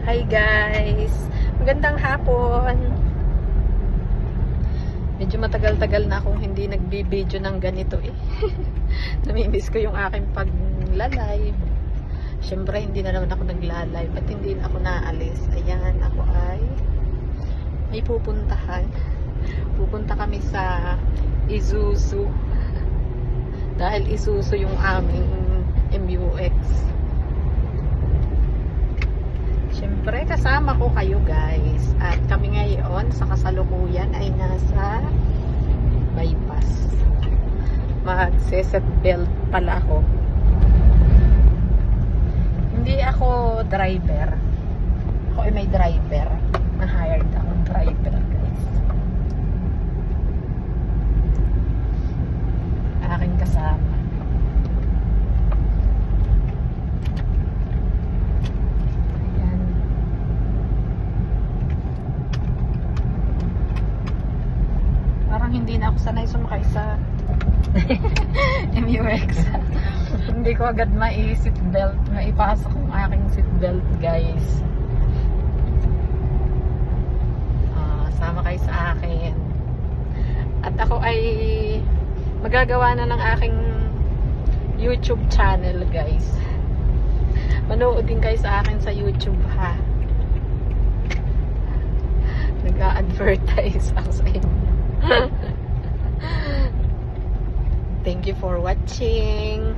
Hi guys! Magandang hapon! Medyo matagal-tagal na akong hindi nagbi-video ng ganito eh. Namimiss ko yung aking pag-live. Siyempre hindi na naman ako nagla-live at hindi na ako naalis. Ayan, ako ay may pupuntahan. Pupunta kami sa Isuzu. Dahil Isuzu yung aming MUX. Siyempre, kasama ko kayo guys. At kami ngayon sa kasalukuyan ay nasa bypass. Magse-set belt pala ako. Hindi ako driver. Ako ay may driver. Na-hired akong driver guys. Aking kasama. Hindi na ako sanay sumakay sa MUX. Hindi ko agad mai-seatbelt, maipasok ang aking seatbelt guys. Sama kayo sa akin. At ako ay magagawa na ng aking YouTube channel guys. Manood din kayo sa akin sa YouTube ha. Nag-a-advertise ako sa inyo. Thank you for watching.